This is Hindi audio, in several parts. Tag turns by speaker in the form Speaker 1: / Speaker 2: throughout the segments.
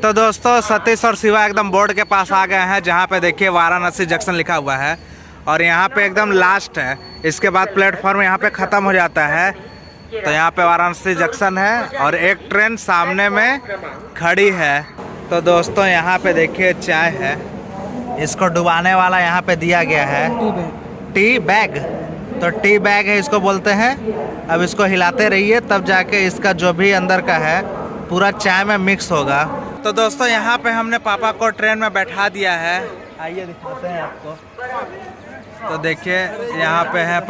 Speaker 1: तो दोस्तों सतीश और शिवा एकदम बोर्ड के पास आ गए हैं, जहाँ पे देखिए वाराणसी जंक्शन लिखा हुआ है और यहाँ पे एकदम लास्ट है। इसके बाद प्लेटफॉर्म यहाँ पे ख़त्म हो जाता है। तो यहाँ पे वाराणसी जंक्शन है और एक ट्रेन सामने में खड़ी है। तो दोस्तों यहाँ पे देखिए चाय है, इसको डुबाने वाला यहाँ पे दिया गया है टी बैग। तो टी बैग है इसको बोलते हैं। अब इसको हिलाते रहिए तब जाके इसका जो भी अंदर का है पूरा चाय में मिक्स होगा। तो दोस्तों यहाँ पे हमने पापा को ट्रेन में बैठा दिया है, आइए दिखाते हैं आपको। तो देखिए यहाँ पे है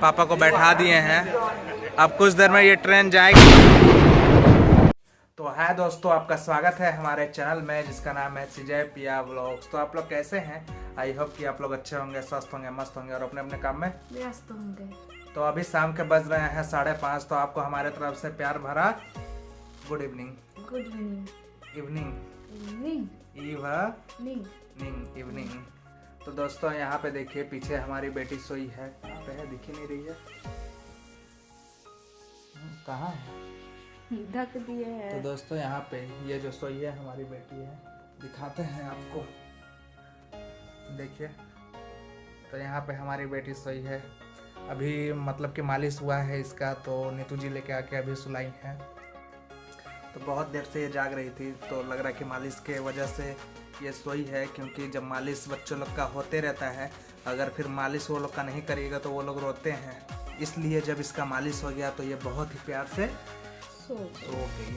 Speaker 1: पापा को बैठा दिए हैं। अब कुछ देर में ये ट्रेन जाएगी। तो है दोस्तों, आपका स्वागत है हमारे चैनल में जिसका नाम है सीजय पिया व्लॉग्स। तो आप लोग कैसे हैं? आई होप कि आप लोग अच्छे होंगे, स्वस्थ होंगे, मस्त होंगे और अपने अपने काम में
Speaker 2: व्यस्त होंगे।
Speaker 1: तो अभी शाम के बज रहे हैं 5:30। तो आपको हमारे तरफ से प्यार भरा good evening.
Speaker 2: Good evening.
Speaker 1: Evening evening. तो दोस्तों यहाँ पे देखिए पीछे हमारी बेटी सोई है। कहाँ पे है? दिख ही नहीं रही है। कहाँ है?
Speaker 2: ढक दिए हैं।
Speaker 1: तो दोस्तों यहाँ पे ये जो सोई है हमारी बेटी है, दिखाते हैं आपको, देखिए। तो यहाँ पे हमारी बेटी सोई है। अभी मतलब कि मालिश हुआ है इसका, तो नीतू जी लेके आके अभी सुलाई है। तो बहुत देर से ये जाग रही थी, तो लग रहा है कि मालिश के वजह से ये सोई है। क्योंकि जब मालिश बच्चों लोग का होते रहता है, अगर फिर मालिश वो लोग का नहीं करिएगा तो वो लोग रोते हैं। इसलिए जब इसका मालिश हो गया तो ये बहुत ही प्यार से सो गई।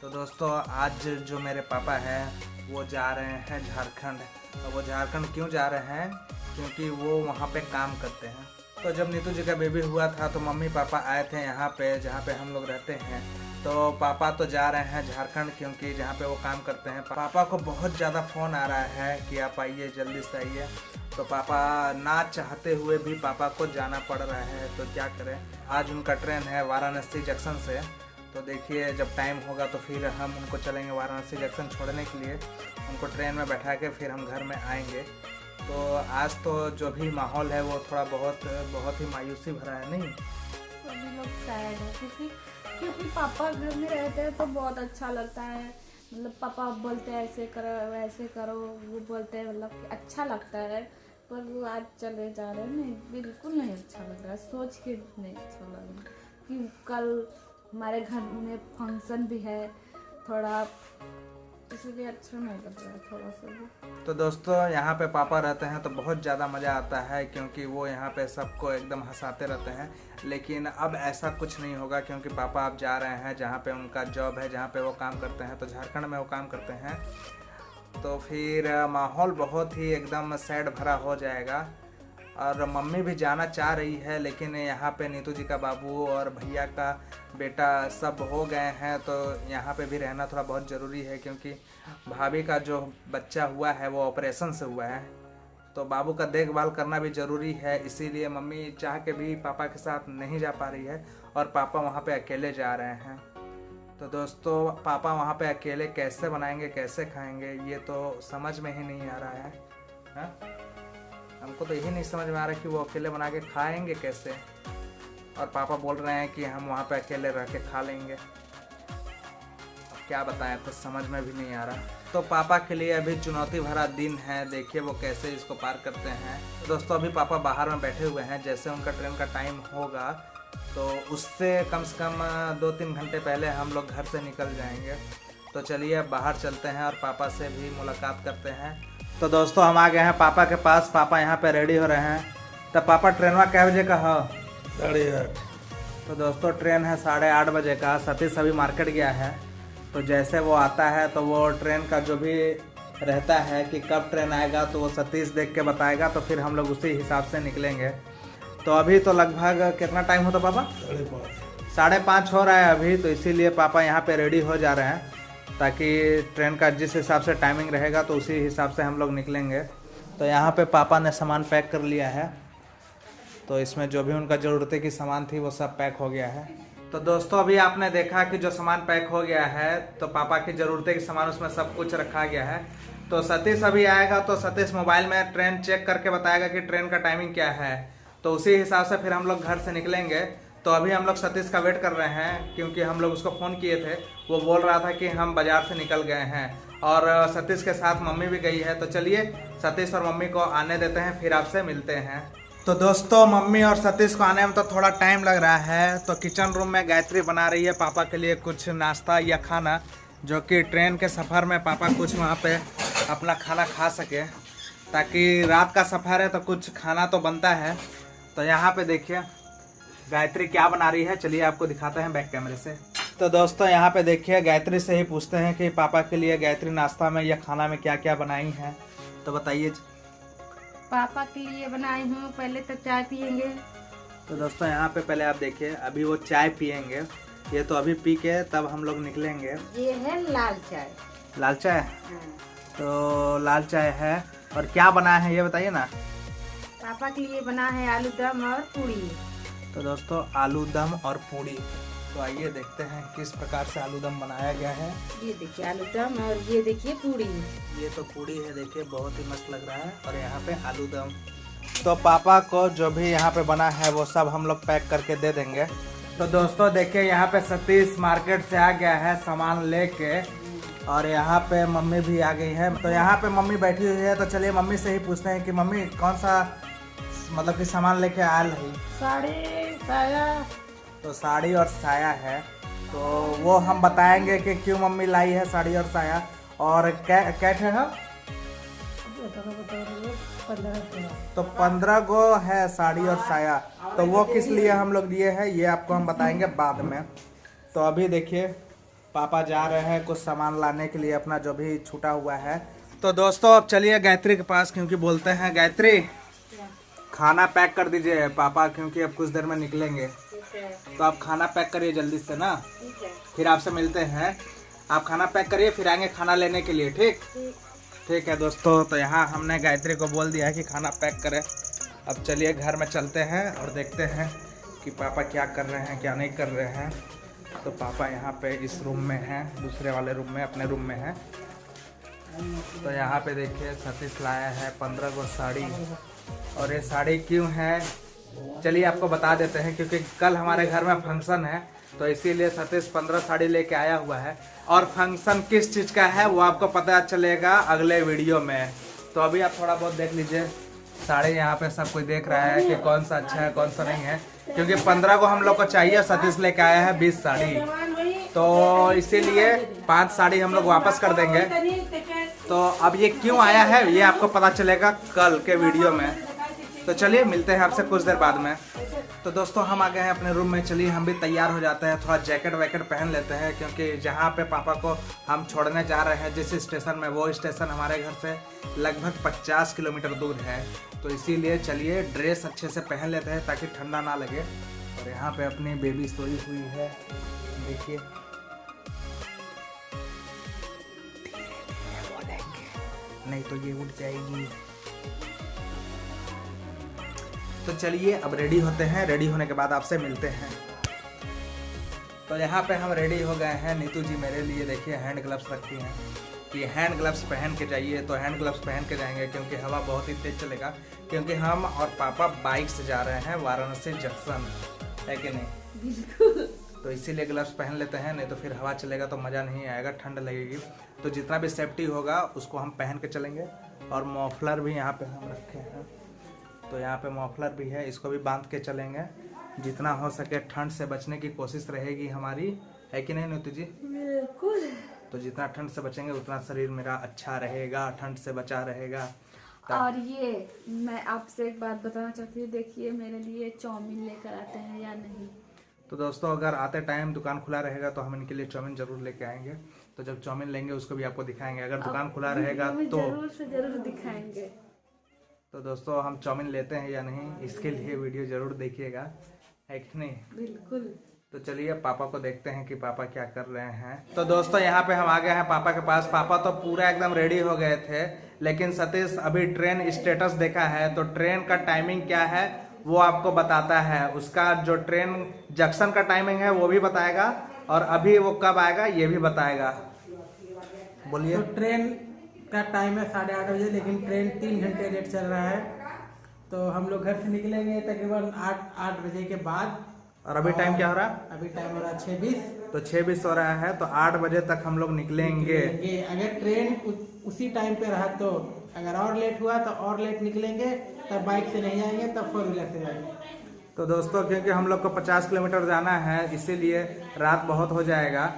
Speaker 1: तो दोस्तों आज जो मेरे पापा हैं वो जा रहे हैं झारखंड। और वो झारखंड क्यों जा रहे हैं? क्योंकि वो वहाँ पे काम करते हैं। तो जब नीतू जी का बेबी हुआ था तो मम्मी पापा आए थे यहाँ पे जहाँ पे हम लोग रहते हैं। तो पापा तो जा रहे हैं झारखंड, क्योंकि जहाँ पे वो काम करते हैं। पापा को बहुत ज़्यादा फ़ोन आ रहा है कि आप आइए, जल्दी से आइए। तो पापा ना चाहते हुए भी पापा को जाना पड़ रहा है। तो क्या करें, आज उनका ट्रेन है वाराणसी जंक्शन से। तो देखिए जब टाइम होगा तो फिर हम उनको चलेंगे वाराणसी जंक्शन छोड़ने के लिए। उनको ट्रेन में बैठा के फिर हम घर में आएंगे। तो आज तो जो भी माहौल है वो थोड़ा बहुत ही मायूसी भरा है, नहीं?
Speaker 2: सभी लोग सैड है क्योंकि पापा घर में रहते हैं तो बहुत अच्छा लगता है। मतलब पापा बोलते हैं ऐसे करो वैसे करो, वो बोलते हैं, मतलब कि अच्छा लगता है। पर वो आज चले जा रहे हैं, नहीं बिल्कुल नहीं अच्छा लग रहा है। सोच के नहीं अच्छा लग रहा कि कल हमारे घर में फंक्शन भी है थोड़ा, इसलिए अच्छा नहीं लग रहा है थोड़ा सा भी।
Speaker 1: तो दोस्तों यहाँ पे पापा रहते हैं तो बहुत ज़्यादा मज़ा आता है, क्योंकि वो यहाँ पे सबको एकदम हंसाते रहते हैं। लेकिन अब ऐसा कुछ नहीं होगा, क्योंकि पापा अब जा रहे हैं जहाँ पे उनका जॉब है, जहाँ पे वो काम करते हैं। तो झारखंड में वो काम करते हैं। तो फिर माहौल बहुत ही एकदम सैड भरा हो जाएगा। और मम्मी भी जाना चाह रही है, लेकिन यहाँ पे नीतू जी का बाबू और भैया का बेटा सब हो गए हैं। तो यहाँ पे भी रहना थोड़ा बहुत ज़रूरी है, क्योंकि भाभी का जो बच्चा हुआ है वो ऑपरेशन से हुआ है। तो बाबू का देखभाल करना भी ज़रूरी है। इसीलिए मम्मी चाह के भी पापा के साथ नहीं जा पा रही है और पापा वहाँ पे अकेले जा रहे हैं। तो दोस्तों पापा वहाँ पे अकेले कैसे बनाएंगे, कैसे खाएंगे, ये तो समझ में ही नहीं आ रहा है। हाँ? हमको तो यही नहीं समझ में आ रहा कि वो अकेले बना के खाएंगे कैसे। और पापा बोल रहे हैं कि हम वहाँ पे अकेले रह के खा लेंगे। अब क्या बताएं, कुछ समझ में भी नहीं आ रहा। तो पापा के लिए अभी चुनौती भरा दिन है। देखिए वो कैसे इसको पार करते हैं। तो दोस्तों अभी पापा बाहर में बैठे हुए हैं। जैसे उनका ट्रेन का टाइम होगा तो उससे कम से कम 2-3 घंटे पहले हम लोग घर से निकल जाएंगे। तो चलिए बाहर चलते हैं और पापा से भी मुलाकात करते हैं। तो दोस्तों हम आ गए हैं पापा के पास। पापा यहाँ पे रेडी हो रहे हैं। तो पापा ट्रेनवा कै बजे का है?
Speaker 3: 8:30।
Speaker 1: तो दोस्तों ट्रेन है 8:30 बजे का। सतीश अभी मार्केट गया है। तो जैसे वो आता है तो वो ट्रेन का जो भी रहता है कि कब ट्रेन आएगा तो वो सतीश देख के बताएगा। तो फिर हम लोग उसी हिसाब से निकलेंगे। तो अभी तो लगभग कितना टाइम होता पापा? 5:30 हो रहा है अभी। तो इसीलिए पापा यहाँ पे रेडी हो जा रहे हैं, ताकि ट्रेन का जिस हिसाब से टाइमिंग रहेगा तो उसी हिसाब से हम लोग निकलेंगे। तो यहाँ पे पापा ने सामान पैक कर लिया है। तो इसमें जो भी उनका ज़रूरत की सामान थी वो सब पैक हो गया है। तो दोस्तों अभी आपने देखा कि जो सामान पैक हो गया है, तो पापा की ज़रूरत की सामान उसमें सब कुछ रखा गया है। तो सतीश अभी आएगा तो सतीश मोबाइल में ट्रेन चेक करके बताएगा कि ट्रेन का टाइमिंग क्या है। तो उसी हिसाब से फिर हम लोग घर से निकलेंगे। तो अभी हम लोग सतीश का वेट कर रहे हैं क्योंकि हम लोग उसको फ़ोन किए थे। वो बोल रहा था कि हम बाज़ार से निकल गए हैं और सतीश के साथ मम्मी भी गई है। तो चलिए सतीश और मम्मी को आने देते हैं, फिर आपसे मिलते हैं। तो दोस्तों मम्मी और सतीश को आने में तो थोड़ा टाइम लग रहा है। तो किचन रूम में गायत्री बना रही है पापा के लिए कुछ नाश्ता या खाना, जो कि ट्रेन के सफ़र में पापा कुछ वहाँ पे अपना खाना खा सके, ताकि रात का सफ़र है तो कुछ खाना तो बनता है। तो यहाँ पे देखिए गायत्री क्या बना रही है, चलिए आपको दिखाते हैं बैक कैमरे से। तो दोस्तों यहाँ पे देखिए गायत्री से ही पूछते हैं कि पापा के लिए गायत्री नाश्ता में या खाना में क्या क्या बनाई हैं, तो बताइए।
Speaker 2: पापा के लिए बनाई हूँ, पहले तो चाय पियेंगे।
Speaker 1: तो दोस्तों यहाँ पे पहले आप देखिए अभी वो चाय पियेंगे, ये तो अभी पी के तब हम लोग निकलेंगे।
Speaker 2: ये है लाल चाय।
Speaker 1: लाल चाय? तो लाल चाय है। और क्या बना है ये बताइए ना।
Speaker 2: पापा के लिए बना है आलू दम और पूड़ी।
Speaker 1: तो दोस्तों आलू दम और पूड़ी, तो आइए देखते हैं किस प्रकार से आलू दम बनाया गया है।
Speaker 2: ये देखिए आलू दम और ये देखिए पूड़ी।
Speaker 1: ये तो पूड़ी है, देखिए बहुत ही मस्त लग रहा है। और यहाँ पे आलू दम। तो पापा को जो भी यहाँ पे बना है वो सब हम लोग पैक करके दे देंगे। तो दोस्तों देखिए यहाँ पे सतीश मार्केट से आ गया है सामान लेके, और यहाँ पे मम्मी भी आ गई है। तो यहाँ पे मम्मी बैठी हुई है, तो चलिए मम्मी से ही पूछते हैं कि मम्मी कौन सा मतलब कि सामान लेके आया है।
Speaker 2: साड़ी साया।
Speaker 1: तो साड़ी और साया है, तो वो हम बताएंगे कि क्यों मम्मी लाई है साड़ी और साया। और कैट है हम तो 15 गो है साड़ी और साया, तो वो किस लिए हम लोग लिए हैं ये आपको हम बताएंगे बाद में। तो अभी देखिए पापा जा रहे हैं कुछ सामान लाने के लिए, अपना जो भी छूटा हुआ है। तो दोस्तों अब चलिए गायत्री के पास, क्योंकि बोलते हैं गायत्री खाना पैक कर दीजिए पापा, क्योंकि अब कुछ देर में निकलेंगे। तो आप खाना पैक करिए जल्दी से ना, फिर आपसे मिलते हैं। आप खाना पैक करिए फिर आएंगे खाना लेने के लिए, ठीक? ठीक है दोस्तों, तो यहाँ हमने गायत्री को बोल दिया है कि खाना पैक करे। अब चलिए घर में चलते हैं और देखते हैं कि पापा क्या कर रहे हैं क्या नहीं कर रहे हैं। तो पापा यहाँ पे इस रूम में हैं, दूसरे वाले रूम में, अपने रूम में हैं। तो यहाँ पे देखिए सतीश लाया है 15 गो साड़ी। और ये साड़ी क्यों है चलिए आपको बता देते हैं, क्योंकि कल हमारे घर में फंक्शन है, तो इसीलिए सतीश 15 साड़ी लेके आया हुआ है। और फंक्शन किस चीज़ का है वो आपको पता चलेगा अगले वीडियो में। तो अभी आप थोड़ा बहुत देख लीजिए साड़ी, यहाँ पे सब कोई देख रहा है कि कौन सा अच्छा है कौन सा नहीं है, क्योंकि 15 को हम लोग को चाहिए, सतीश लेके आया है 20 साड़ी, तो इसीलिए 5 साड़ी हम लोग वापस कर देंगे। तो अब ये क्यों आया है ये आपको पता चलेगा कल के वीडियो में। तो चलिए मिलते हैं आपसे कुछ देर बाद में। तो दोस्तों हम आ गए हैं अपने रूम में, चलिए हम भी तैयार हो जाते हैं, थोड़ा जैकेट वैकेट पहन लेते हैं, क्योंकि जहाँ पे पापा को हम छोड़ने जा रहे हैं जिस स्टेशन में, वो स्टेशन हमारे घर से लगभग 50 किलोमीटर दूर है। तो इसीलिए चलिए ड्रेस अच्छे से पहन लेते हैं ताकि ठंडा ना लगे। और यहाँ पे अपनी बेबी सोई हुई है, देखिए नहीं तो ये उठ जाएगी। तो चलिए अब रेडी होते हैं, रेडी होने के बाद आपसे मिलते हैं। तो यहाँ पे हम रेडी हो गए हैं। नीतू जी मेरे लिए देखिए हैंड ग्लव्स रखी हैं कि हैंड ग्लव्स पहन के जाइए, तो हैंड ग्लव्स पहन के जाएंगे क्योंकि हवा बहुत ही तेज चलेगा, क्योंकि हम और पापा बाइक से जा रहे हैं वाराणसी जंक्शन, है कि नहीं?
Speaker 2: बिल्कुल।
Speaker 1: तो इसीलिए ग्लव्स पहन लेते हैं, नहीं तो फिर हवा चलेगा तो मज़ा नहीं आएगा, ठंड लगेगी। तो जितना भी सेफ्टी होगा उसको हम पहन के चलेंगे। और मफलर भी यहाँ पे हम रखे हैं, तो यहाँ पे मफलर भी है, इसको भी बांध के चलेंगे। जितना हो सके ठंड से बचने की कोशिश रहेगी हमारी, है कि नहीं नीतू जी?
Speaker 2: बिल्कुल।
Speaker 1: तो जितना ठंड से बचेंगे उतना शरीर मेरा अच्छा रहेगा, ठंड से बचा रहेगा।
Speaker 2: और ये मैं आपसे एक बात बताना चाहती हूँ, देखिए मेरे लिए चाउमीन लेकर आते हैं या नहीं।
Speaker 1: तो दोस्तों अगर आते टाइम दुकान खुला रहेगा तो हम इनके लिए चाउमीन जरूर लेके आएंगे। तो जब चाउमीन लेंगे उसको भी आपको दिखाएंगे, अगर दुकान खुला रहेगा तो
Speaker 2: जरूर से जरूर दिखाएंगे।
Speaker 1: तो दोस्तों हम चाउमीन लेते हैं या नहीं इसके लिए वीडियो जरूर देखिएगा, है कि नहीं?
Speaker 2: बिल्कुल।
Speaker 1: तो चलिए पापा को देखते हैं कि पापा क्या कर रहे हैं। तो दोस्तों यहाँ पे हम आ गए हैं पापा के पास। पापा तो पूरा एकदम रेडी हो गए थे, लेकिन सतीश अभी ट्रेन स्टेटस देखा है, तो ट्रेन का टाइमिंग क्या है वो आपको बताता है। उसका जो ट्रेन जंक्शन का टाइमिंग है वो भी बताएगा, और अभी वो कब आएगा ये भी बताएगा। बोलिए।
Speaker 3: तो ट्रेन का टाइम है 8:30 बजे, लेकिन ट्रेन 3 घंटे लेट चल रहा है। तो हम लोग घर से निकलेंगे तकरीबन 8 बजे के बाद,
Speaker 1: और अभी टाइम क्या हो रहा है?
Speaker 3: अभी टाइम हो रहा है 6:20।
Speaker 1: तो 6:20 हो रहा है, तो 8 बजे तक हम लोग निकलेंगे।
Speaker 3: अगर ट्रेन उसी टाइम पे रहा तो, अगर और लेट हुआ तो और लेट निकलेंगे, तब बाइक से नहीं जाएंगे, तब 4 व्हीलर से जाएंगे।
Speaker 1: तो दोस्तों क्योंकि हम लोग को 50 किलोमीटर जाना है, इसीलिए रात बहुत हो जाएगा।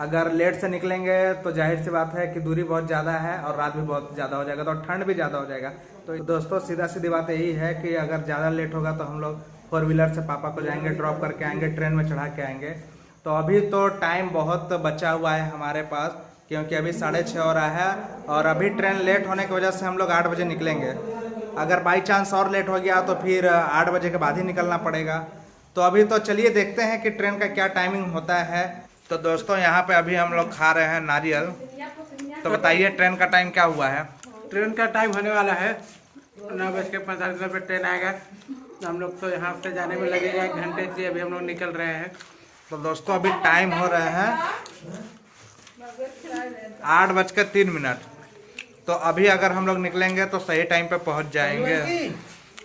Speaker 1: अगर लेट से निकलेंगे तो जाहिर सी बात है कि दूरी बहुत ज़्यादा है और रात भी बहुत ज़्यादा हो जाएगा, तो ठंड भी ज़्यादा हो जाएगा। तो दोस्तों सीधा सीधी बात यही है कि अगर ज़्यादा लेट होगा तो हम लोग 4 व्हीलर से पापा को जाएंगे, ड्रॉप करके आएंगे, ट्रेन में चढ़ा के आएंगे। तो अभी तो टाइम बहुत बचा हुआ है हमारे पास, क्योंकि अभी 6:30 हो रहा है और अभी ट्रेन लेट होने की वजह से हम लोग 8 बजे निकलेंगे। अगर बाई चांस और लेट हो गया तो फिर 8 बजे के बाद ही निकलना पड़ेगा। तो अभी तो चलिए देखते हैं कि ट्रेन का क्या टाइमिंग होता है। तो दोस्तों यहाँ पे अभी हम लोग खा रहे हैं नारियल। तो बताइए ट्रेन का टाइम क्या हुआ है?
Speaker 3: ट्रेन का टाइम होने वाला है 9:45 पे ट्रेन आएगा। तो हम लोग तो यहाँ से जाने में लगेगा 1 घंटे, से अभी हम लोग निकल रहे हैं।
Speaker 1: तो दोस्तों अभी टाइम हो रहे हैं 8:03। तो अभी अगर हम लोग निकलेंगे तो सही टाइम पे पहुंच जाएंगे।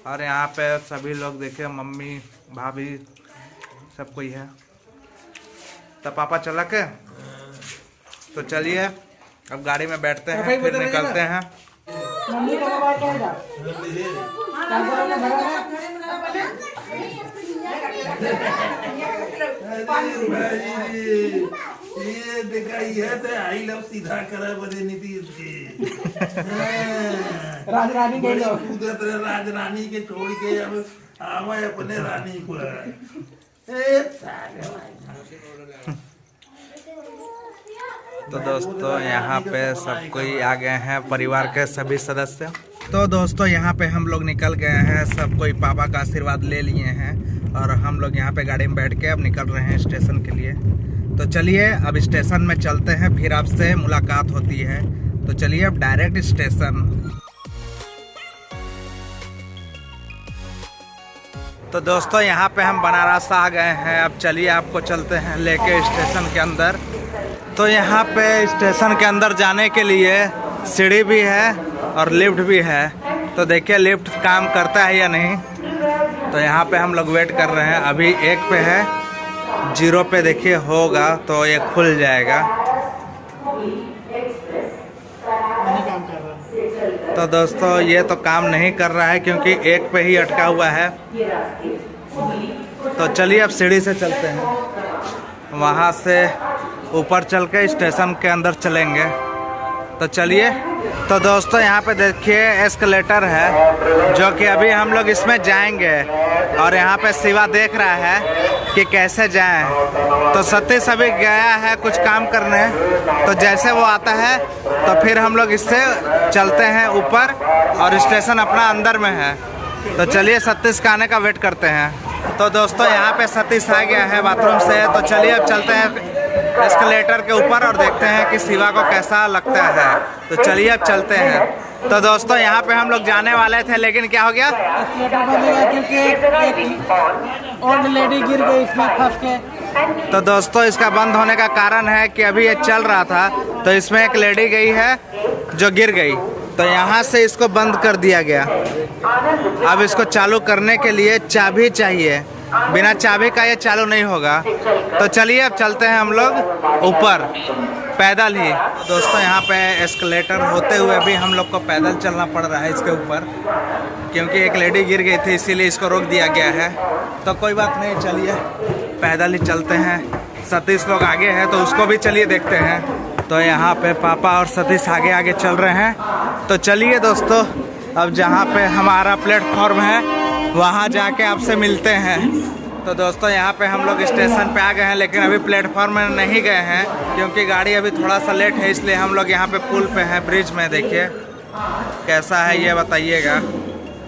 Speaker 1: और यहाँ पे सभी लोग देखिए, मम्मी, भाभी, सब कोई है। तो पापा चला के, तो चलिए अब गाड़ी में बैठते हैं, फिर निकलते हैं।
Speaker 3: मम्मी का मोबाइल क्या
Speaker 4: ये दिखाई है तो आई लव सीधा करा बदे नीतीश के
Speaker 3: राजरानी के लोग
Speaker 4: राजरानी के छोड़ के अब आवे अपने रानी को।
Speaker 1: तो दोस्तों यहाँ पे सब कोई आ गए हैं, परिवार के सभी सदस्य। तो दोस्तों यहाँ पे हम लोग निकल गए हैं, सब कोई पापा का आशीर्वाद ले लिए हैं और हम लोग यहाँ पे गाड़ी में बैठ के अब निकल रहे हैं स्टेशन के लिए। तो चलिए अब स्टेशन में चलते हैं, फिर आपसे मुलाकात होती है। तो चलिए अब डायरेक्ट स्टेशन। तो दोस्तों यहाँ पे हम बनारस आ गए हैं। अब चलिए आपको चलते हैं लेके स्टेशन के अंदर। तो यहाँ पे स्टेशन के अंदर जाने के लिए सीढ़ी भी है और लिफ्ट भी है। तो देखिए लिफ्ट काम करता है या नहीं। तो यहाँ पे हम लोग वेट कर रहे हैं। अभी 1 पे है, 0 पे देखिए होगा तो ये खुल जाएगा। तो दोस्तों ये तो काम नहीं कर रहा है क्योंकि 1 पे ही अटका हुआ है। तो चलिए अब सीढ़ी से चलते हैं, वहाँ से ऊपर चल के स्टेशन के अंदर चलेंगे। तो चलिए। तो दोस्तों यहाँ पे देखिए एस्केलेटर है, जो कि अभी हम लोग इसमें जाएंगे और यहाँ पे शिवा देख रहा है कि कैसे जाएं। तो सतीश अभी गया है कुछ काम करने, तो जैसे वो आता है तो फिर हम लोग इससे चलते हैं ऊपर और स्टेशन अपना अंदर में है। तो चलिए सतीश का आने का वेट करते हैं। तो दोस्तों यहाँ पे सतीश आ गया है बाथरूम से। तो चलिए अब चलते हैं एस्केलेटर के ऊपर और देखते हैं कि शिवा को कैसा लगता है। तो चलिए अब चलते हैं। तो दोस्तों यहाँ पे हम लोग जाने वाले थे, लेकिन क्या हो गया,
Speaker 3: एस्केलेटर बंद हो गया क्योंकि एक ओल्ड लेडी गिर गई इसमें फंस के।
Speaker 1: तो दोस्तों इसका बंद होने का कारण है कि अभी ये चल रहा था तो इसमें एक लेडी गई है जो गिर गई, तो यहाँ से इसको बंद कर दिया गया। अब इसको चालू करने के लिए चाबी चाहिए, बिना चाबी का ये चालू नहीं होगा। तो चलिए अब चलते हैं हम लोग ऊपर पैदल ही। दोस्तों यहाँ पे एस्केलेटर होते हुए भी हम लोग को पैदल चलना पड़ रहा है इसके ऊपर, क्योंकि एक लेडी गिर गई थी इसीलिए इसको रोक दिया गया है। तो कोई बात नहीं, चलिए पैदल ही चलते हैं। सतीश लोग आगे हैं तो उसको भी चलिए देखते हैं। तो यहाँ पे पापा और सतीश आगे आगे चल रहे हैं। तो चलिए दोस्तों अब जहाँ पे हमारा प्लेटफॉर्म है वहाँ जाके आपसे मिलते हैं। तो दोस्तों यहाँ पे हम लोग स्टेशन पे आ गए हैं, लेकिन अभी प्लेटफॉर्म में नहीं गए हैं क्योंकि गाड़ी अभी थोड़ा सा लेट है, इसलिए हम लोग यहाँ पे पुल पे हैं, ब्रिज में। देखिए कैसा है ये बताइएगा।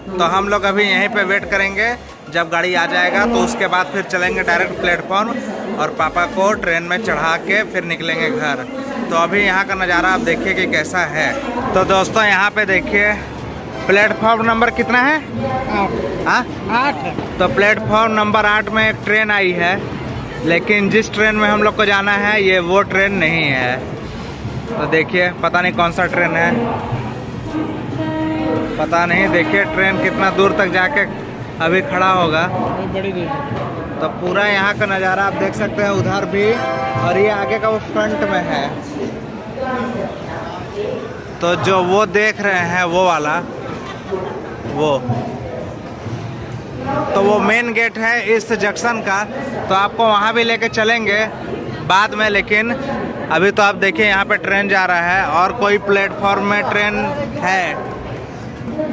Speaker 1: तो हम लोग अभी यहीं पे वेट करेंगे, जब गाड़ी आ जाएगा तो उसके बाद फिर चलेंगे डायरेक्ट प्लेटफॉर्म और पापा को ट्रेन में चढ़ा के फिर निकलेंगे घर। तो अभी यहाँ का नज़ारा आप देखिए कि कैसा है। तो दोस्तों यहाँ पे देखिए प्लेटफॉर्म नंबर कितना है, 8। तो प्लेटफॉर्म नंबर 8 में एक ट्रेन आई है, लेकिन जिस ट्रेन में हम लोग को जाना है ये वो ट्रेन नहीं है। तो देखिए पता नहीं कौन सा ट्रेन है, पता नहीं। देखिए ट्रेन कितना दूर तक जाके अभी खड़ा होगा।
Speaker 3: बड़ी दूर।
Speaker 1: तो पूरा यहाँ का नज़ारा आप देख सकते हैं उधर भी, और ये आगे का वो फ्रंट में है। तो जो वो देख रहे हैं वो वाला, तो वो मेन गेट है इस जंक्शन का। तो आपको वहाँ भी लेके चलेंगे बाद में, लेकिन अभी तो आप देखिए यहाँ पे ट्रेन जा रहा है और कोई प्लेटफॉर्म में ट्रेन है।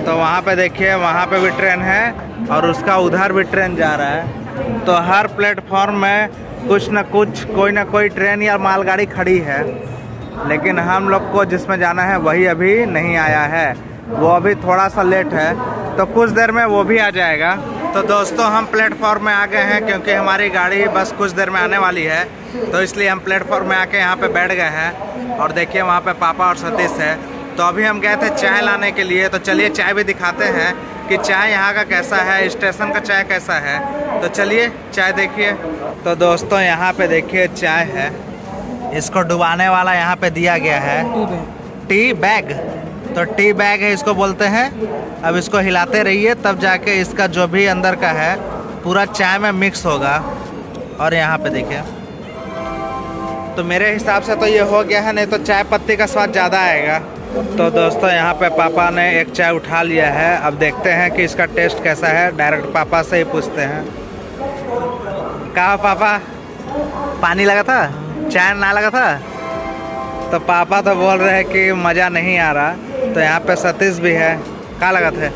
Speaker 1: तो वहाँ पे देखिए, वहाँ पे भी ट्रेन है और उसका उधर भी ट्रेन जा रहा है। तो हर प्लेटफॉर्म में कुछ न कुछ कोई ना कोई ट्रेन या मालगाड़ी खड़ी है, लेकिन हम लोग को जिसमें जाना है वही अभी नहीं आया है। वो अभी थोड़ा सा लेट है, तो कुछ देर में वो भी आ जाएगा। तो दोस्तों हम प्लेटफॉर्म में आ गए हैं, क्योंकि हमारी गाड़ी बस कुछ देर में आने वाली है, तो इसलिए हम प्लेटफॉर्म में आके यहाँ पे बैठ गए हैं। और देखिए वहाँ पे पापा और सतीश है। तो अभी हम गए थे चाय लाने के लिए, तो चलिए चाय भी दिखाते हैं कि चाय यहाँ का कैसा है, स्टेशन का चाय कैसा है। तो चलिए चाय देखिए। तो दोस्तों यहाँ पे देखिए चाय है, इसको डुबाने वाला यहाँ पे दिया गया है, टी बैग। तो टी बैग है इसको बोलते हैं। अब इसको हिलाते रहिए, तब जाके इसका जो भी अंदर का है पूरा चाय में मिक्स होगा। और यहाँ पे देखिए, तो मेरे हिसाब से तो ये हो गया है, नहीं तो चाय पत्ती का स्वाद ज़्यादा आएगा। तो दोस्तों यहाँ पे पापा ने एक चाय उठा लिया है। अब देखते हैं कि इसका टेस्ट कैसा है, डायरेक्ट पापा से ही पूछते हैं। कहा पापा, पानी लगा था, चाय ना लगा था? तो पापा तो बोल रहे हैं कि मज़ा नहीं आ रहा। तो यहाँ पे सतीश भी है। क्या लगा था?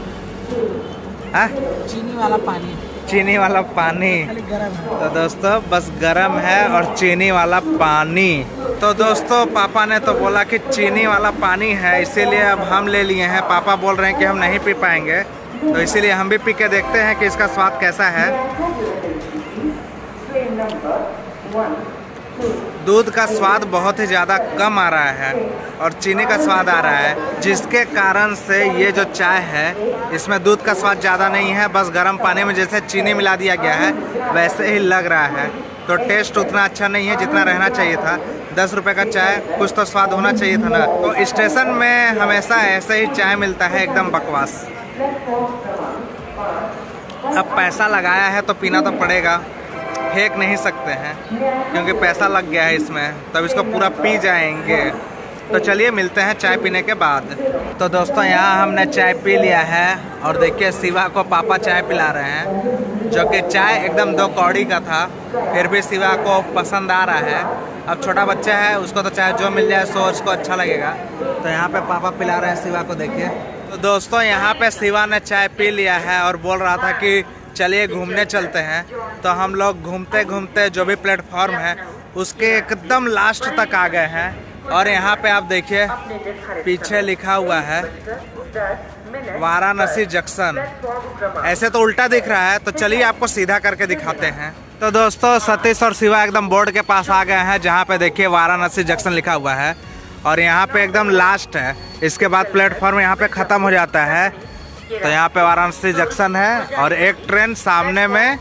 Speaker 3: चीनी वाला पानी।
Speaker 1: चीनी वाला पानी। तो दोस्तों बस गरम है और चीनी वाला पानी। तो दोस्तों पापा ने तो बोला कि चीनी वाला पानी है, इसीलिए अब हम ले लिए हैं। पापा बोल रहे हैं कि हम नहीं पी पाएंगे, तो इसीलिए हम भी पी के देखते हैं कि इसका स्वाद कैसा है। दूध का स्वाद बहुत ही ज़्यादा कम आ रहा है और चीनी का स्वाद आ रहा है, जिसके कारण से ये जो चाय है इसमें दूध का स्वाद ज़्यादा नहीं है, बस गर्म पानी में जैसे चीनी मिला दिया गया है वैसे ही लग रहा है। तो टेस्ट उतना अच्छा नहीं है जितना रहना चाहिए था। 10 रुपये का चाय, कुछ तो स्वाद होना चाहिए था ना। तो स्टेशन में हमेशा ऐसे ही चाय मिलता है, एकदम बकवास। अब पैसा लगाया है तो पीना तो पड़ेगा, फेंक नहीं सकते हैं क्योंकि पैसा लग गया है इसमें, तब इसको पूरा पी जाएंगे। तो चलिए मिलते हैं चाय पीने के बाद। तो दोस्तों यहाँ हमने चाय पी लिया है और देखिए शिवा को पापा चाय पिला रहे हैं, जो कि चाय एकदम 2 कौड़ी का था, फिर भी शिवा को पसंद आ रहा है। अब छोटा बच्चा है, उसको तो चाहे जो मिल जाए सो उसको अच्छा लगेगा। तो यहाँ पे पापा पिला रहे हैं शिवा को, देखिए। तो दोस्तों यहाँ पे शिवा ने चाय पी लिया है और बोल रहा था कि चलिए घूमने चलते हैं। तो हम लोग घूमते घूमते जो भी प्लेटफॉर्म है उसके एकदम लास्ट तक आ गए हैं। और यहाँ पे आप देखिए पीछे लिखा हुआ है वाराणसी जंक्शन। ऐसे तो उल्टा दिख रहा है, तो चलिए आपको सीधा करके दिखाते हैं। तो दोस्तों सतीश और शिवा एकदम बोर्ड के पास आ गए हैं, जहाँ पे देखिए वाराणसी जंक्शन लिखा हुआ है और यहाँ पे एकदम लास्ट है। इसके बाद प्लेटफॉर्म यहाँ पे ख़त्म हो जाता है। तो यहाँ पे वाराणसी जंक्शन है और एक ट्रेन सामने में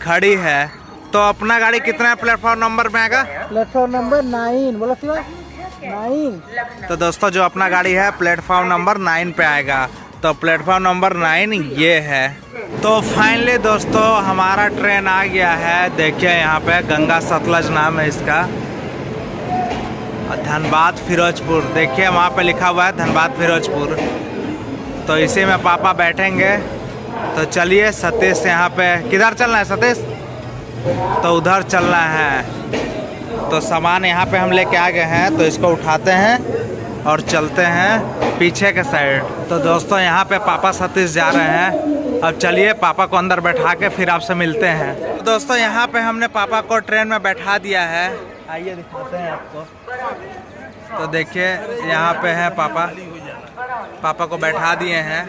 Speaker 1: खड़ी है। तो अपना गाड़ी कितना प्लेटफॉर्म नंबर में आएगा?
Speaker 3: Platform number 9। बोला शिवा 9।
Speaker 1: तो दोस्तों जो अपना गाड़ी है प्लेटफॉर्म नंबर 9 पे आएगा। तो प्लेटफॉर्म नंबर 9 ये है। तो फाइनली दोस्तों हमारा ट्रेन आ गया है। देखिए यहाँ पे गंगा सतलज नाम है इसका, धनबाद फिरोजपुर। देखिए वहाँ पे लिखा हुआ है धनबाद फिरोजपुर। तो इसी में पापा बैठेंगे। तो चलिए सतीश यहाँ पे, किधर चलना है सतीश? तो उधर चलना है। तो सामान यहाँ पे हम लेके आ गए हैं, तो इसको उठाते हैं और चलते हैं पीछे के साइड। तो दोस्तों यहाँ पे पापा सतीश जा रहे हैं। अब चलिए पापा को अंदर बैठा के फिर आपसे मिलते हैं। तो दोस्तों यहाँ पे हमने पापा को ट्रेन में बैठा दिया है, आइए दिखाते हैं आपको। तो देखिए यहाँ पे है पापा को बैठा दिए हैं।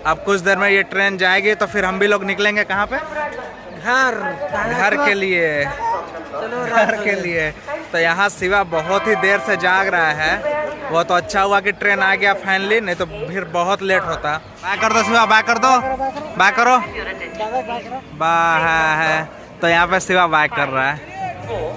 Speaker 1: अब कुछ देर में ये ट्रेन जाएगी तो फिर हम भी लोग निकलेंगे कहाँ पे? घर के लिए, घर के लिए। तो यहाँ शिवा बहुत ही देर से जाग रहा है। वो तो अच्छा हुआ कि ट्रेन आ गया फाइनली, नहीं तो फिर बहुत लेट होता। बाय कर दो शिवा, बाय कर दो, बाय करो, बाय है। तो यहाँ पे शिवा बाय कर रहा है।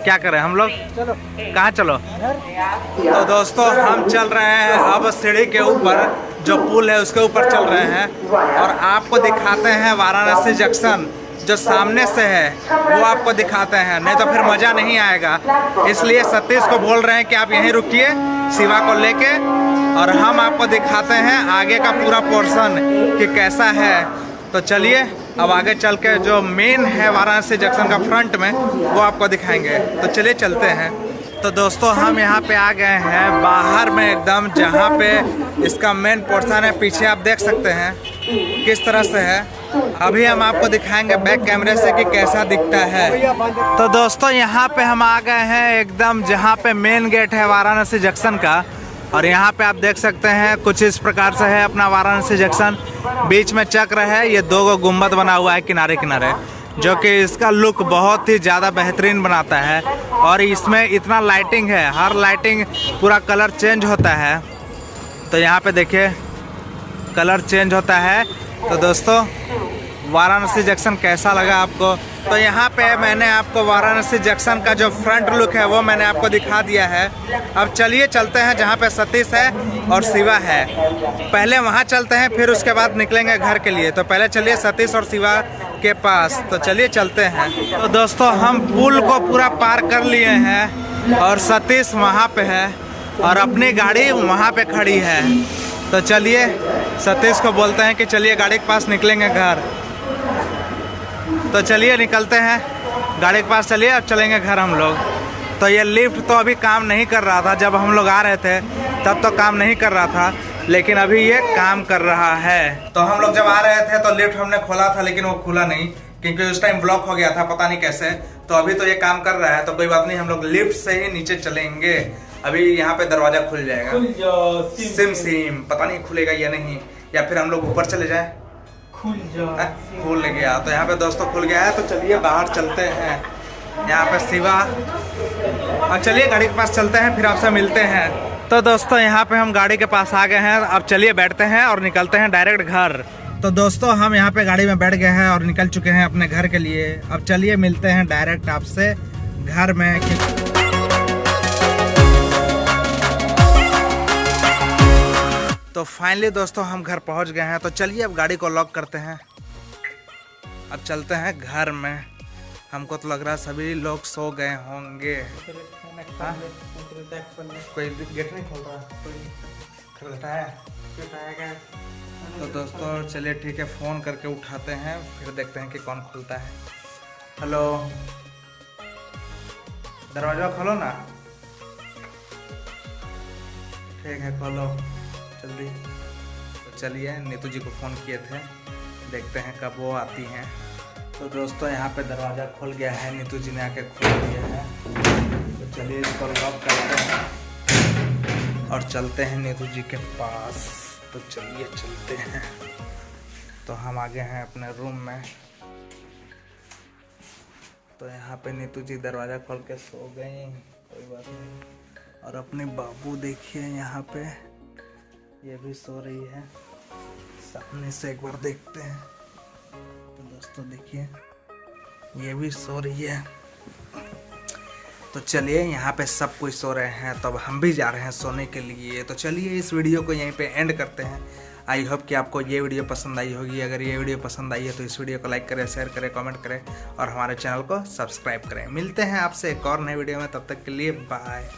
Speaker 1: क्या करें हम लोग? चलो कहाँ चलो? तो दोस्तों हम चल रहे हैं अब सीढ़ी के ऊपर, जो पुल है उसके ऊपर चल रहे हैं और आपको दिखाते हैं वाराणसी जंक्शन। जो सामने से है वो आपको दिखाते हैं, नहीं तो फिर मज़ा नहीं आएगा। इसलिए सतीश को बोल रहे हैं कि आप यहीं रुकिए शिवा को लेके, और हम आपको दिखाते हैं आगे का पूरा पोर्शन कि कैसा है। तो चलिए अब आगे चल के जो मेन है वाराणसी जंक्शन का फ्रंट में वो आपको दिखाएंगे। तो चलिए चलते हैं। तो दोस्तों हम यहाँ पे आ गए हैं बाहर में एकदम, जहाँ पे इसका मेन पोर्शन है। पीछे आप देख सकते हैं किस तरह से है। अभी हम आपको दिखाएंगे बैक कैमरे से कि कैसा दिखता है। तो दोस्तों यहाँ पे हम आ गए हैं एकदम जहाँ पे मेन गेट है वाराणसी जंक्शन का, और यहाँ पे आप देख सकते हैं कुछ इस प्रकार से है अपना वाराणसी जंक्शन। बीच में चक्र है, ये 2 गुंबद बना हुआ है किनारे किनारे, जो कि इसका लुक बहुत ही ज़्यादा बेहतरीन बनाता है। और इसमें इतना लाइटिंग है, हर लाइटिंग पूरा कलर चेंज होता है। तो यहाँ पे देखिए कलर चेंज होता है। तो दोस्तों वाराणसी जंक्शन कैसा लगा आपको? तो यहाँ पे मैंने आपको वाराणसी जंक्शन का जो फ्रंट लुक है वो मैंने आपको दिखा दिया है। अब चलिए चलते हैं जहाँ पे सतीश है और शिवा है। पहले वहाँ चलते हैं, फिर उसके बाद निकलेंगे घर के लिए। तो पहले चलिए सतीश और शिवा के पास। तो चलिए चलते हैं। तो दोस्तों हम पुल को पूरा पार कर लिए हैं और सतीश वहाँ पे है और अपनी गाड़ी वहाँ पे खड़ी है। तो चलिए सतीश को बोलते हैं कि चलिए गाड़ी के पास निकलेंगे घर। तो चलिए निकलते हैं गाड़ी के पास, चलिए अब चलेंगे घर हम लोग। तो ये लिफ्ट तो अभी काम नहीं कर रहा था, जब हम लोग आ रहे थे तब तो काम नहीं कर रहा था, लेकिन अभी ये काम कर रहा है। तो हम लोग जब आ रहे थे तो लिफ्ट हमने खोला था, लेकिन वो खुला नहीं क्योंकि उस टाइम ब्लॉक हो गया था, पता नहीं कैसे। तो अभी तो ये काम कर रहा है, तो कोई बात नहीं, हम लोग लिफ्ट से ही नीचे चलेंगे। अभी यहाँ पे दरवाजा खुल जाएगा, सिम पता नहीं खुलेगा या नहीं, या फिर हम लोग ऊपर चले जाए। खुल गया। तो यहाँ पे दोस्तों खुल गया है। तो चलिए बाहर चलते हैं। यहाँ पे शिवा, अब चलिए गाड़ी के पास चलते हैं, फिर आपसे मिलते हैं। तो दोस्तों यहाँ पे हम गाड़ी के पास आ गए हैं। अब चलिए बैठते हैं और निकलते हैं डायरेक्ट घर। तो दोस्तों हम यहाँ पे गाड़ी में बैठ गए हैं और निकल चुके हैं अपने घर के लिए। अब चलिए मिलते हैं डायरेक्ट आपसे घर में। तो फाइनली दोस्तों हम घर पहुंच गए हैं। तो चलिए अब गाड़ी को लॉक करते हैं, अब चलते हैं घर में। हमको तो लग रहा है सभी लोग सो गए होंगे। कोई गेट नहीं खोल रहा, खटखटा है। तो दोस्तों चलिए ठीक है, फ़ोन करके उठाते हैं, फिर देखते हैं कि कौन खुलता है। हेलो, दरवाजा खोलो ना। ठीक है खोलो जल्दी। तो चलिए नीतू जी को फ़ोन किए थे, देखते हैं कब वो आती हैं। तो दोस्तों यहाँ पे दरवाज़ा खुल गया है, नीतू जी ने आके खोल दिया है। तो चलिए इसको लॉक करते हैं और चलते हैं नीतू जी के पास। तो चलिए चलते हैं। तो हम आ गए हैं अपने रूम में। तो यहाँ पे नीतू जी दरवाज़ा खोल के सो गई, कोई बात नहीं। और अपने बाबू देखिए यहाँ पे, ये भी सो रही है। सामने से एक बार देखते हैं। तो दोस्तों देखिए ये भी सो रही है। तो चलिए यहाँ पे सब कोई सो रहे हैं, तो अब हम भी जा रहे हैं सोने के लिए। तो चलिए इस वीडियो को यहीं पे एंड करते हैं। आई होप कि आपको ये वीडियो पसंद आई होगी। अगर ये वीडियो पसंद आई है तो इस वीडियो को लाइक करें, शेयर करें, कमेंट करें और हमारे चैनल को सब्सक्राइब करें। मिलते हैं आपसे एक और नए वीडियो में, तब तक के लिए बाय।